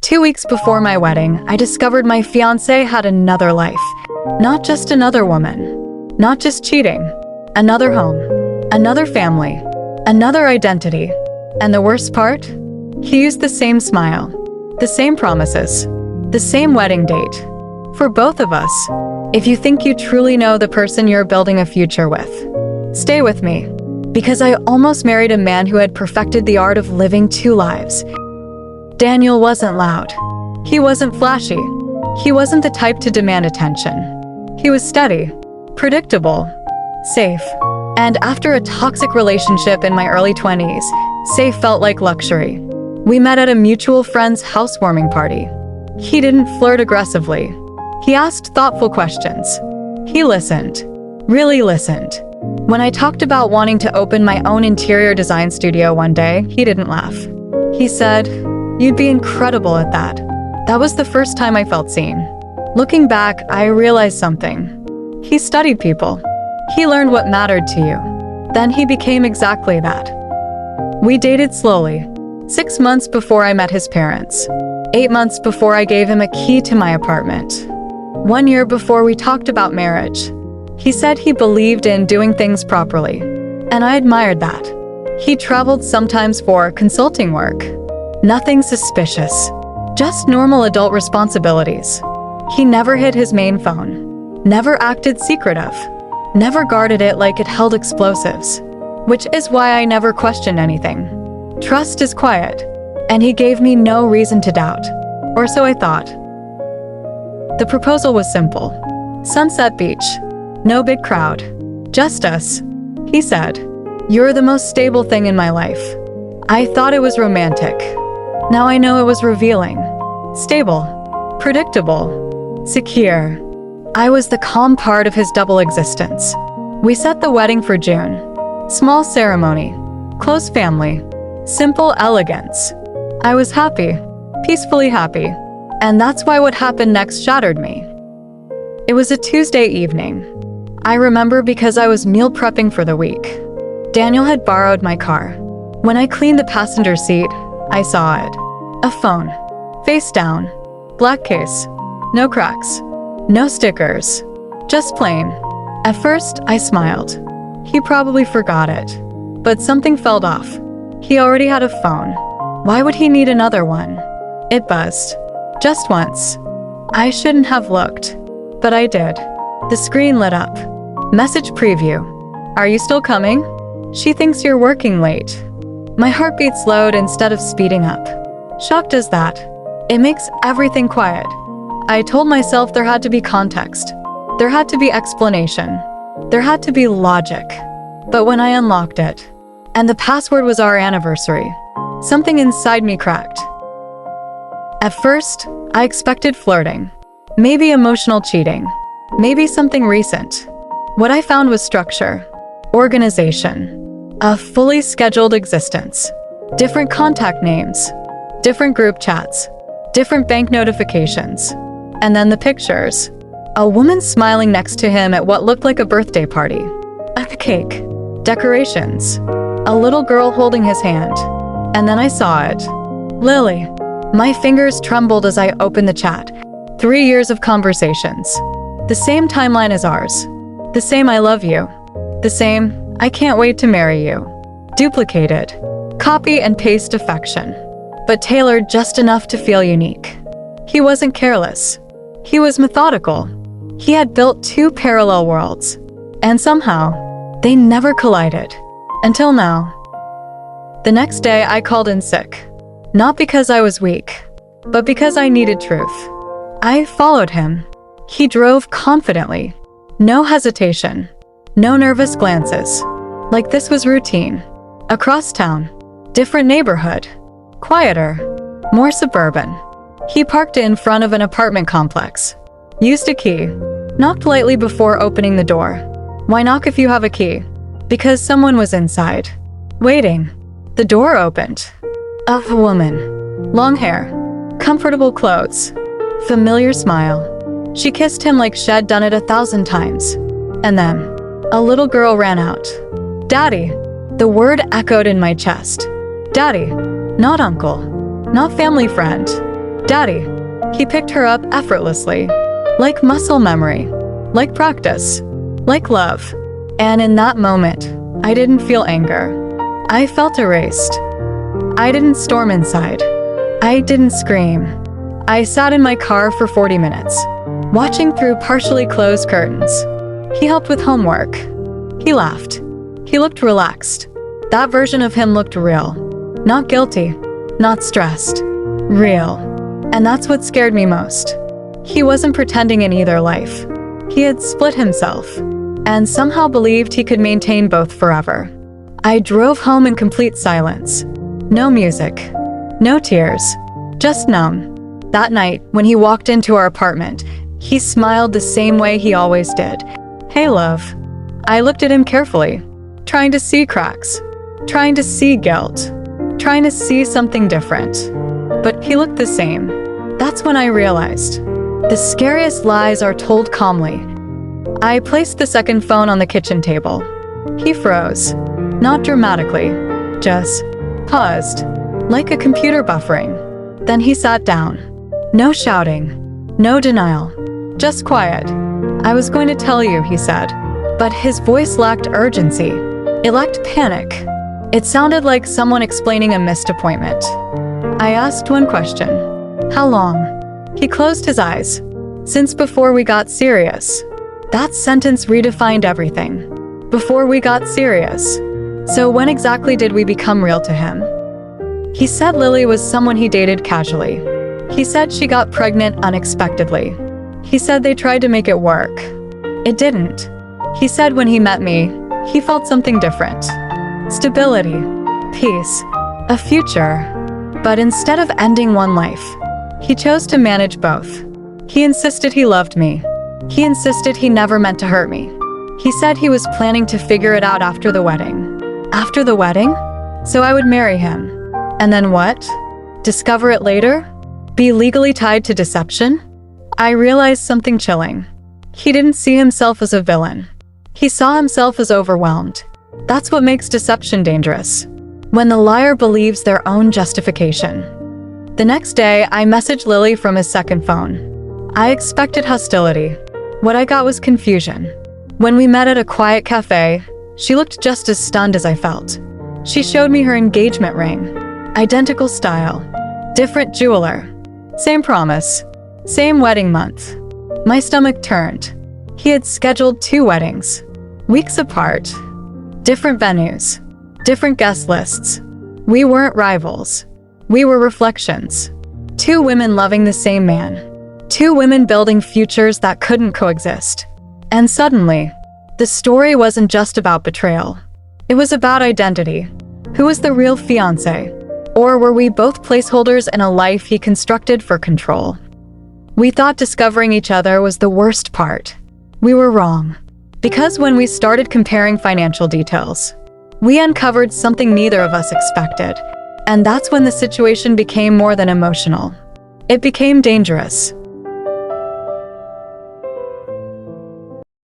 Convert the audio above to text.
2 weeks before my wedding, I discovered my fiancé had another life. Not just another woman. Not just cheating. Another home. Another family. Another identity. And the worst part? He used the same smile. The same promises. The same wedding date. For both of us. If you think you truly know the person you're building a future with, stay with me. Because I almost married a man who had perfected the art of living two lives. Daniel wasn't loud. He wasn't flashy. He wasn't the type to demand attention. He was steady, predictable, safe. And after a toxic relationship in my early 20s, safe felt like luxury. We met at a mutual friend's housewarming party. He didn't flirt aggressively. He asked thoughtful questions. He listened. Really listened. When I talked about wanting to open my own interior design studio one day, he didn't laugh. He said, "You'd be incredible at that." That was the first time I felt seen. Looking back, I realized something. He studied people. He learned what mattered to you. Then he became exactly that. We dated slowly. 6 months before I met his parents. 8 months before I gave him a key to my apartment. 1 year before we talked about marriage. He said he believed in doing things properly. And I admired that. He traveled sometimes for consulting work. Nothing suspicious. Just normal adult responsibilities. He never hid his main phone. Never acted secretive. Never guarded it like it held explosives. Which is why I never questioned anything. Trust is quiet. And he gave me no reason to doubt. Or so I thought. The proposal was simple. Sunset Beach. No big crowd. Just us. He said, "You're the most stable thing in my life." I thought it was romantic. Now I know it was revealing. Stable. Predictable. Secure. I was the calm part of his double existence. We set the wedding for June. Small ceremony. Close family. Simple elegance. I was happy. Peacefully happy. And that's why what happened next shattered me. It was a Tuesday evening. I remember because I was meal prepping for the week. Daniel had borrowed my car. When I cleaned the passenger seat, I saw it. A phone. Face down. Black case. No cracks. No stickers. Just plain. At first, I smiled. He probably forgot it. But something felt off. He already had a phone. Why would he need another one? It buzzed. Just once. I shouldn't have looked. But I did. The screen lit up. Message preview. "Are you still coming? She thinks you're working late." My heartbeat slowed instead of speeding up. Shocked as that. It makes everything quiet. I told myself there had to be context. There had to be explanation. There had to be logic. But when I unlocked it, and the password was our anniversary, something inside me cracked. At first, I expected flirting. Maybe emotional cheating. Maybe something recent. What I found was structure. Organization. A fully scheduled existence. Different contact names. Different group chats. Different bank notifications. And then the pictures. A woman smiling next to him at what looked like a birthday party. A cake. Decorations. A little girl holding his hand. And then I saw it. Lily. My fingers trembled as I opened the chat. 3 years of conversations. The same timeline as ours. The same "I love you." The same "I can't wait to marry you." Duplicated. Copy and paste affection. But tailored just enough to feel unique. He wasn't careless. He was methodical. He had built 2 parallel worlds. And somehow, they never collided. Until now. The next day, I called in sick. Not because I was weak, but because I needed truth. I followed him. He drove confidently. No hesitation. No nervous glances. Like this was routine. Across town. Different neighborhood. Quieter. More suburban. He parked in front of an apartment complex. Used a key. Knocked lightly before opening the door. Why knock if you have a key? Because someone was inside. Waiting. The door opened. A woman. Long hair. Comfortable clothes. Familiar smile. She kissed him like she'd done it 1,000 times. And then, a little girl ran out. "Daddy." The word echoed in my chest. Daddy. Not uncle. Not family friend. Daddy. He picked her up effortlessly. Like muscle memory. Like practice. Like love. And in that moment, I didn't feel anger. I felt erased. I didn't storm inside. I didn't scream. I sat in my car for 40 minutes, watching through partially closed curtains. He helped with homework. He laughed. He looked relaxed. That version of him looked real. Not guilty. Not stressed. Real. And that's what scared me most. He wasn't pretending in either life. He had split himself, and somehow believed he could maintain both forever. I drove home in complete silence. No music. No tears. Just numb. That night, when he walked into our apartment, he smiled the same way he always did. Hey, love. I looked at him carefully, trying to see cracks, trying to see guilt, trying to see something different. But he looked the same. That's when I realized. The scariest lies are told calmly. I placed the second phone on the kitchen table. He froze. Not dramatically, just paused, like a computer buffering. Then he sat down. No shouting, no denial, just quiet. I was going to tell you, he said, but his voice lacked urgency. It lacked panic. It sounded like someone explaining a missed appointment. I asked one question. How long? He closed his eyes. Since before we got serious. That sentence redefined everything. Before we got serious. So when exactly did we become real to him? He said Lily was someone he dated casually. He said she got pregnant unexpectedly. He said they tried to make it work. It didn't. He said when he met me, he felt something different. Stability, peace, a future. But instead of ending one life, he chose to manage both. He insisted he loved me. He insisted he never meant to hurt me. He said he was planning to figure it out after the wedding. After the wedding? So I would marry him. And then what? Discover it later? Be legally tied to deception? I realized something chilling. He didn't see himself as a villain. He saw himself as overwhelmed. That's what makes deception dangerous. When the liar believes their own justification. The next day, I messaged Lily from his second phone. I expected hostility. What I got was confusion. When we met at a quiet cafe, she looked just as stunned as I felt. She showed me her engagement ring. Identical style. Different jeweler. Same promise. Same wedding month. My stomach turned. He had scheduled 2 weddings. Weeks apart. Different venues. Different guest lists. We weren't rivals. We were reflections. 2 women loving the same man. 2 women building futures that couldn't coexist. And suddenly, the story wasn't just about betrayal. It was about identity. Who was the real fiancé? Or were we both placeholders in a life he constructed for control? We thought discovering each other was the worst part. We were wrong. Because when we started comparing financial details, we uncovered something neither of us expected. And that's when the situation became more than emotional. It became dangerous.